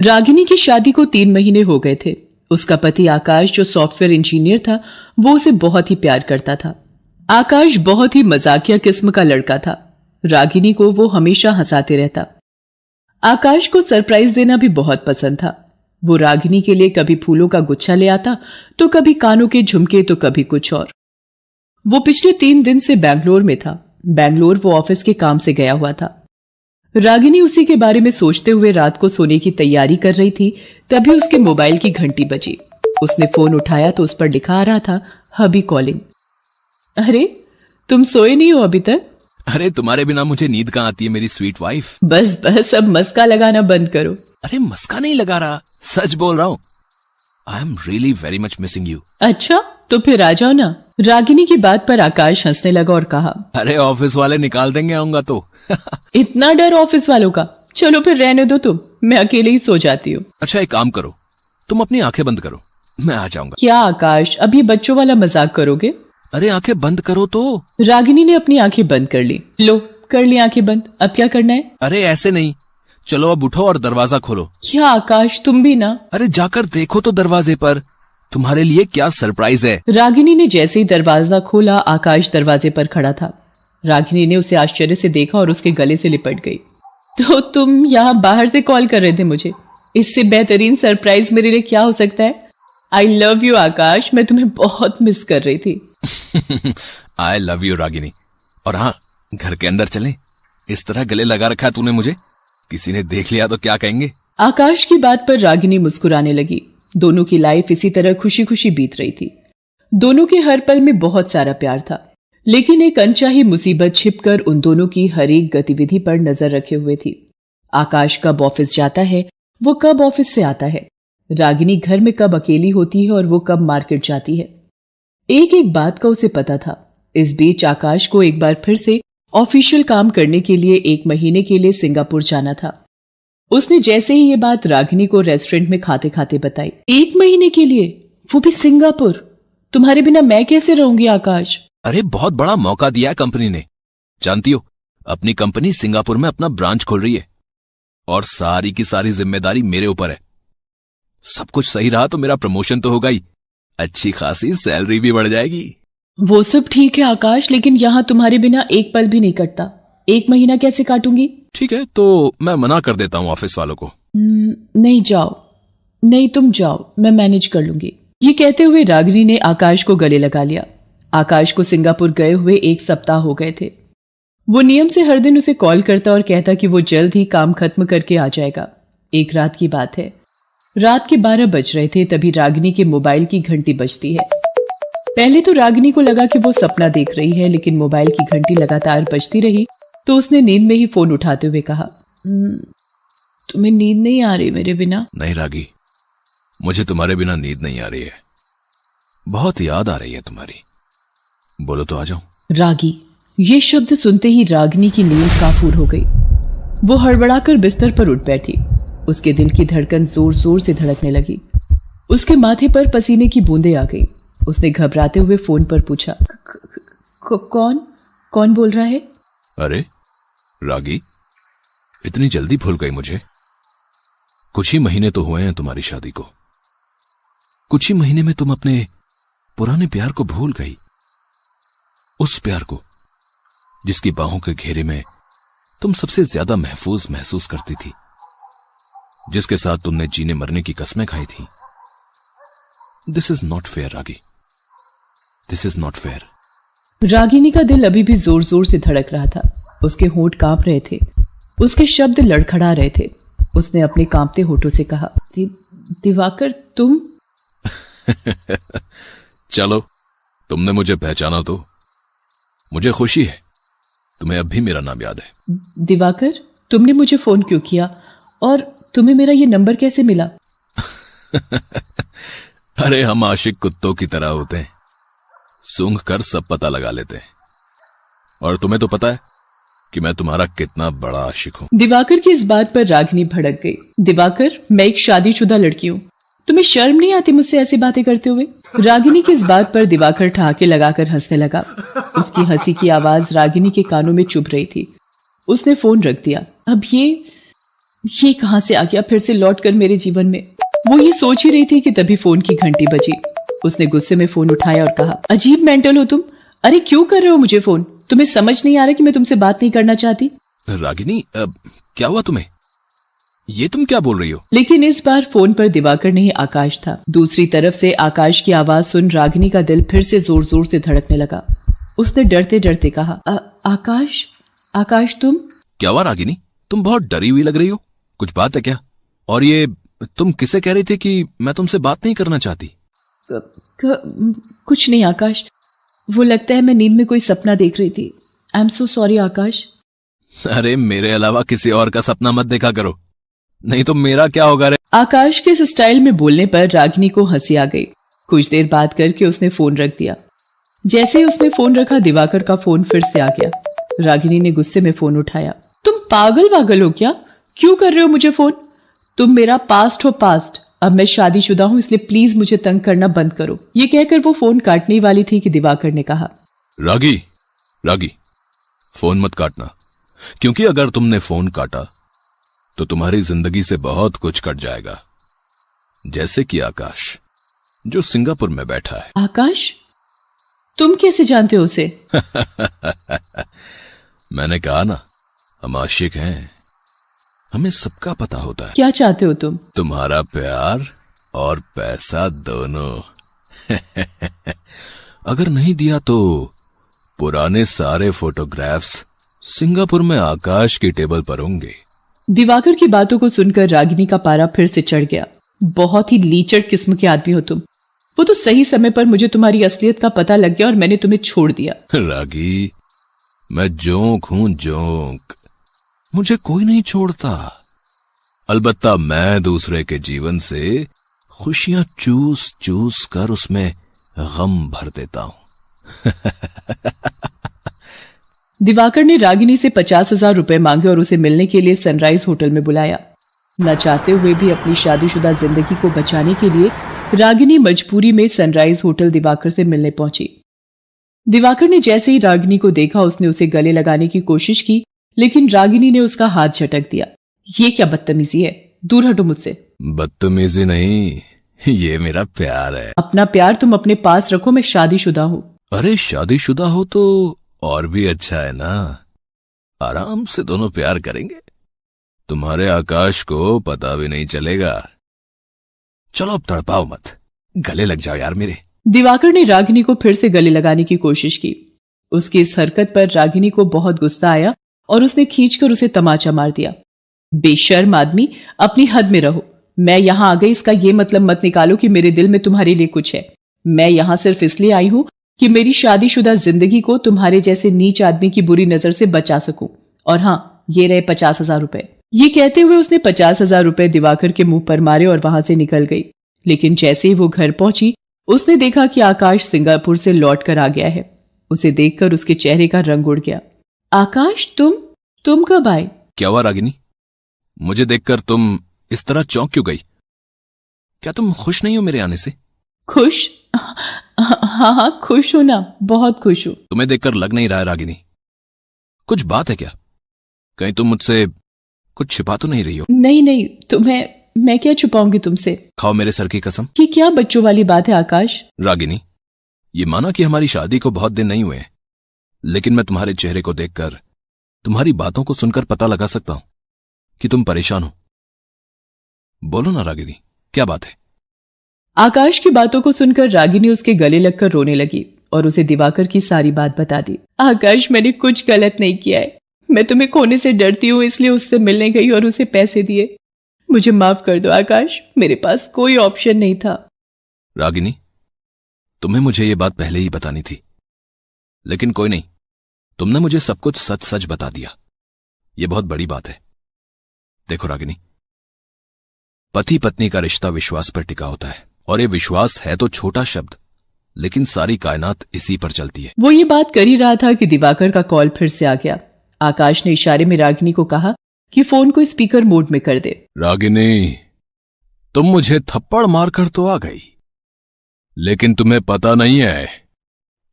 रागिनी की शादी को 3 महीने हो गए थे। उसका पति आकाश, जो सॉफ्टवेयर इंजीनियर था, वो उसे बहुत ही प्यार करता था। आकाश बहुत ही मजाकिया किस्म का लड़का था। रागिनी को वो हमेशा हंसाते रहता। आकाश को सरप्राइज देना भी बहुत पसंद था। वो रागिनी के लिए कभी फूलों का गुच्छा ले आता, तो कभी कानों के झुमके, तो कभी कुछ और। वो पिछले 3 दिन से बैंगलोर में था। बैंगलोर वो ऑफिस के काम से गया हुआ था। रागिनी उसी के बारे में सोचते हुए रात को सोने की तैयारी कर रही थी, तभी उसके मोबाइल की घंटी बजी। उसने फोन उठाया तो उस पर लिखा आ रहा था, हबी कॉलिंग। अरे, तुम सोए नहीं हो अभी तक? अरे, तुम्हारे बिना मुझे नींद कहाँ आती है मेरी स्वीट वाइफ। बस बस, अब मस्का लगाना बंद करो। अरे, मस्का नहीं लगा रहा, सच बोल रहा हूँ। I am really very much missing you. अच्छा, तो फिर आ जाओ ना। रागिनी की बात पर आकाश हंसने लगा और कहा, अरे, ऑफिस वाले निकाल देंगे आऊंगा तो। इतना डर ऑफिस वालों का? चलो फिर रहने दो तुम, मैं अकेले ही सो जाती हूँ। अच्छा, एक काम करो, तुम अपनी आंखें बंद करो, मैं आ जाऊंगा। क्या आकाश, अब ये बच्चों वाला मजाक करोगे? अरे, आंखें बंद करो तो। रागिनी ने अपनी आंखें बंद कर ली। लो, कर ली आंखें बंद, अब क्या करना है? अरे, ऐसे नहीं, चलो अब उठो और दरवाजा खोलो। क्या आकाश, तुम भी ना? अरे, जाकर देखो तो दरवाजे पर तुम्हारे लिए क्या सरप्राइज है। रागिनी ने जैसे ही दरवाजा खोला, आकाश दरवाजे पर खड़ा था। रागिनी ने उसे आश्चर्य से देखा और उसके गले से लिपट गई। तो तुम यहाँ बाहर से कॉल कर रहे थे मुझे? इससे बेहतरीन सरप्राइज मेरे लिए क्या हो सकता है? आई लव यू आकाश, मैं तुम्हें बहुत मिस कर रही थी। I love you Ragini. और हाँ, घर के अंदर चलें? इस तरह गले लगा रखा है तूने मुझे, किसी ने देख लिया तो क्या कहेंगे? आकाश की बात पर रागिनी मुस्कुराने लगी। दोनों की लाइफ इसी तरह खुशी खुशी बीत रही थी। दोनों के हर पल में बहुत सारा प्यार था, लेकिन एक अनचाही मुसीबत छिपकर उन दोनों की हर एक गतिविधि पर नजर रखे हुए थी। आकाश कब ऑफिस जाता है, वो कब ऑफिस से आता है, रागिनी घर में कब अकेली होती है और वो कब मार्केट जाती है। एक एक बात का उसे पता था। इस बीच आकाश को एक बार फिर से ऑफिशियल काम करने के लिए 1 महीने के लिए सिंगापुर जाना था। उसने जैसे ही ये बात रागिनी को रेस्टोरेंट में खाते खाते बताई। 1 महीने के लिए, वो भी सिंगापुर? तुम्हारे बिना मैं कैसे रहूंगी आकाश? अरे, बहुत बड़ा मौका दिया है कंपनी ने। जानती हो, अपनी कंपनी सिंगापुर में अपना ब्रांच खोल रही है और सारी की सारी जिम्मेदारी मेरे ऊपर है। सब कुछ सही रहा तो मेरा प्रमोशन तो होगा ही, अच्छी खासी सैलरी भी बढ़ जाएगी। वो सब ठीक है आकाश, लेकिन यहाँ तुम्हारे बिना एक पल भी नहीं कटता। 1 महीना कैसे काटूंगी? ठीक है, तो मैं मना कर देता हूँ ऑफिस वालों को। नहीं, जाओ। नहीं, तुम जाओ, मैं मैनेज कर लूंगी। ये कहते हुए रागिनी ने आकाश को गले लगा लिया। आकाश को सिंगापुर गए हुए 1 सप्ताह हो गए थे। वो नियम से हर दिन उसे कॉल करता और कहता कि वो जल्द ही काम खत्म करके आ जाएगा। एक रात की बात है, रात के 12 बज रहे थे, तभी रागिनी के मोबाइल की घंटी बजती है। पहले तो रागिनी को लगा कि वो सपना देख रही है, लेकिन मोबाइल की घंटी लगातार बजती रही तो उसने नींद में ही फोन उठाते हुए कहा, तुम्हें नींद नहीं आ रही मेरे बिना? नहीं रागी, मुझे तुम्हारे बिना नींद नहीं आ रही है, बहुत याद आ रही है तुम्हारी। बोलो तो आ जाऊं। रागी, ये शब्द सुनते ही रागिनी की नींद काफूर हो गई। वो हड़बड़ाकर बिस्तर पर उठ बैठी। उसके दिल की धड़कन जोर जोर से धड़कने लगी। उसके माथे पर पसीने की बूंदें आ गई। उसने घबराते हुए फोन पर पूछा, कौन बोल रहा है? अरे रागी, इतनी जल्दी भूल गई मुझे? कुछ ही महीने तो हुए हैं तुम्हारी शादी को। कुछ ही महीने में तुम अपने पुराने प्यार को भूल गई, उस प्यार को जिसकी बाहों के घेरे में तुम सबसे ज्यादा महफूज महसूस करती थी, जिसके साथ तुमने जीने मरने की कस्में खाई थी। This is not fair ragi, this is not fair. Ragini का दिल अभी भी जोर जोर से धड़क रहा था। उसके होंठ कांप रहे थे, उसके शब्द लड़खड़ा रहे थे। उसने अपने कांपते होठों से कहा, दिवाकर तुम? चलो, तुमने मुझे पहचाना तो मुझे खुशी है। तुम्हें अब भी मेरा नाम याद है। दिवाकर, तुमने मुझे फोन क्यों किया और तुम्हें मेरा ये नंबर कैसे मिला? अरे हम आशिक कुत्तों की तरह होते हैं, सूंघ कर सब पता लगा लेते हैं। और तुम्हें तो पता है कि मैं तुम्हारा कितना बड़ा आशिक हूं। दिवाकर की इस बात पर रागिनी भड़क गई। दिवाकर, मैं एक शादीशुदा लड़की हूँ, तुम्हें शर्म नहीं आती मुझसे ऐसी बातें करते हुए? रागिनी की इस बात पर दिवाकर ठहाके लगाकर हंसने लगा। उसकी हंसी की आवाज रागिनी के कानों में चुभ रही थी। उसने फोन रख दिया। अब ये कहां से आ गया फिर से लौट कर मेरे जीवन में। वो ये सोच ही रही थी कि तभी फोन की घंटी बजी। उसने गुस्से में फोन उठाया और कहा, अजीब मेंटल हो तुम। अरे क्यों कर रहे हो मुझे फोन? तुम्हें समझ नहीं आ रहा कि मैं तुमसे बात नहीं करना चाहती? रागिनी, क्या हुआ तुम्हें? ये तुम क्या बोल रही हो? लेकिन इस बार फोन पर दिवाकर नहीं आकाश था। दूसरी तरफ से आकाश की आवाज सुन रागिनी का दिल फिर से जोर जोर से धड़कने लगा। उसने डरते डरते कहा, आकाश, आकाश तुम? क्या हुआ रागिनी? तुम बहुत डरी हुई लग रही हो। कुछ बात है क्या? और ये तुम किसे कह रही थी कि मैं तुमसे बात नहीं करना चाहती? कुछ नहीं आकाश, वो लगता है मैं नींद में कोई सपना देख रही थी। आई एम सो सॉरी आकाश। अरे मेरे अलावा किसी और का सपना मत देखा करो, नहीं तो मेरा क्या होगा रे? आकाश के इस स्टाइल में बोलने पर रागिनी को हंसी आ गई। कुछ देर बात करके उसने फोन रख दिया। जैसे ही उसने फोन रखा, दिवाकर का फोन फिर से आ गया। रागिनी ने गुस्से में फोन उठाया। तुम पागल वागल हो क्या? क्यों कर रहे हो मुझे फोन? तुम मेरा पास्ट हो पास्ट। अब मैं शादीशुदा हूं, इसलिए प्लीज मुझे तंग करना बंद करो। ये कहकर वो फोन काटने वाली थी कि दिवाकर ने कहा, रागी, फोन मत काटना, क्योंकि अगर तुमने फोन काटा तो तुम्हारी जिंदगी से बहुत कुछ कट जाएगा। जैसे कि आकाश, जो सिंगापुर में बैठा है। आकाश? तुम कैसे जानते हो उसे? मैंने कहा ना, हम आशिक हैं, हमें सबका पता होता है। क्या चाहते हो तुम? तुम्हारा प्यार और पैसा दोनों। अगर नहीं दिया तो पुराने सारे फोटोग्राफ्स सिंगापुर में आकाश की टेबल पर होंगे। दिवाकर की बातों को सुनकर रागिनी का पारा फिर से चढ़ गया। बहुत ही लीचड़ किस्म के आदमी हो तुम। वो तो सही समय पर मुझे तुम्हारी असलियत का पता लग गया और मैंने तुम्हें छोड़ दिया। रागी, मैं जोंक हूं, जोंक। मुझे कोई नहीं छोड़ता। अलबत्ता मैं दूसरे के जीवन से खुशियां चूस चूस कर उसमें गम भर देता हूं। दिवाकर ने रागिनी से 50,000 रुपए मांगे और उसे मिलने के लिए सनराइज होटल में बुलाया। न चाहते हुए भी अपनी शादीशुदा जिंदगी को बचाने के लिए रागिनी मजबूरी में सनराइज होटल दिवाकर से मिलने पहुंची। दिवाकर ने जैसे ही रागिनी को देखा, उसने उसे गले लगाने की कोशिश की, लेकिन रागिनी ने उसका हाथ झटक दिया। ये क्या बदतमीजी है? दूर हटो मुझसे। बदतमीजी नहीं, ये मेरा प्यार है। अपना प्यार तुम अपने पास रखो, मैं शादीशुदा हूँ। अरे शादीशुदा हो तो और भी अच्छा है ना, आराम से दोनों प्यार करेंगे। तुम्हारे आकाश को पता भी नहीं चलेगा। चलो अब तड़पाओ मत, गले लग जाओ यार मेरे। दिवाकर ने रागिनी को फिर से गले लगाने की कोशिश की। उसकी इस हरकत पर रागिनी को बहुत गुस्सा आया और उसने खींचकर उसे तमाचा मार दिया। बेशर्म आदमी, अपनी हद में रहो। मैं यहां आ गई, इसका यह मतलब मत निकालो कि मेरे दिल में तुम्हारे लिए कुछ है। मैं यहां सिर्फ इसलिए आई हूं कि मेरी शादीशुदा जिंदगी को तुम्हारे जैसे नीच आदमी की बुरी नजर से बचा सकूं। और हां, ये रहे 50,000 रुपए। ये कहते हुए उसने 50,000 रुपए दिवाकर के मुंह पर मारे और वहां से निकल गई। लेकिन जैसे ही वो घर पहुंची, उसने देखा कि आकाश सिंगापुर से लौट कर आ गया है। उसे देखकर उसके चेहरे का रंग उड़ गया। आकाश, तुम कब आए? क्या हुआ रागिनी? मुझे देखकर तुम इस तरह चौंक क्यों गई? क्या तुम खुश नहीं हो मेरे आने से? खुश? हाँ, खुश हूं ना, बहुत खुश हूं। तुम्हें देखकर लग नहीं रहा है रागिनी। कुछ बात है क्या? कहीं तुम मुझसे कुछ छिपा तो नहीं रही हो? नहीं, मैं क्या छुपाऊंगी तुमसे। खाओ मेरे सर की कसम। ये क्या बच्चों वाली बात है आकाश? रागिनी, ये माना कि हमारी शादी को बहुत दिन नहीं हुए, लेकिन मैं तुम्हारे चेहरे को देखकर, तुम्हारी बातों को सुनकर पता लगा सकता हूं कि तुम परेशान हो। बोलो ना रागिनी, क्या बात है? आकाश की बातों को सुनकर रागिनी उसके गले लगकर रोने लगी और उसे दिवाकर की सारी बात बता दी। आकाश, मैंने कुछ गलत नहीं किया है। मैं तुम्हें खोने से डरती हूँ, इसलिए उससे मिलने गई और उसे पैसे दिए। मुझे माफ कर दो आकाश, मेरे पास कोई ऑप्शन नहीं था। रागिनी, तुम्हें मुझे ये बात पहले ही बतानी थी, लेकिन कोई नहीं, तुमने मुझे सब कुछ सच सच बता दिया। ये बहुत बड़ी बात है। देखो रागिनी, पति पत्नी का रिश्ता विश्वास पर टिका होता है, और ये विश्वास है तो छोटा शब्द, लेकिन सारी कायनात इसी पर चलती है। वो ये बात कर ही रहा था कि दिवाकर का कॉल फिर से आ गया। आकाश ने इशारे में रागिनी को कहा कि फोन को स्पीकर मोड में कर दे। रागिनी, तुम मुझे थप्पड़ मारकर तो आ गई, लेकिन तुम्हें पता नहीं है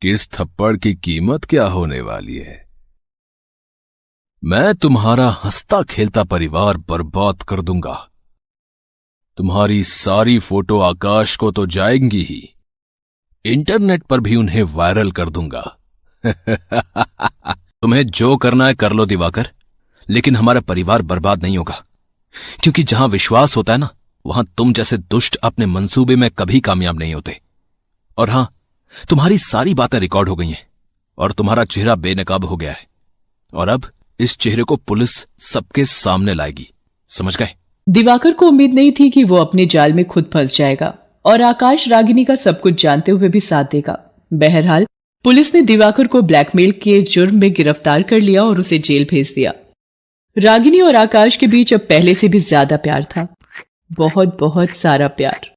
कि इस थप्पड़ की कीमत क्या होने वाली है। मैं तुम्हारा हंसता खेलता परिवार बर्बाद कर दूंगा। तुम्हारी सारी फोटो आकाश को तो जाएंगी ही, इंटरनेट पर भी उन्हें वायरल कर दूंगा। तुम्हें जो करना है कर लो दिवाकर, लेकिन हमारा परिवार बर्बाद नहीं होगा, क्योंकि जहां विश्वास होता है ना, वहां तुम जैसे दुष्ट अपने मंसूबे में कभी कामयाब नहीं होते। और हां, तुम्हारी सारी बातें रिकॉर्ड हो गई हैं और तुम्हारा चेहरा बेनकाब हो गया है, और अब इस चेहरे को पुलिस सबके सामने लाएगी, समझ गए? दिवाकर को उम्मीद नहीं थी कि वो अपने जाल में खुद फंस जाएगा और आकाश रागिनी का सब कुछ जानते हुए भी साथ देगा। बहरहाल पुलिस ने दिवाकर को ब्लैकमेल के जुर्म में गिरफ्तार कर लिया और उसे जेल भेज दिया। रागिनी और आकाश के बीच अब पहले से भी ज्यादा प्यार था, बहुत बहुत सारा प्यार।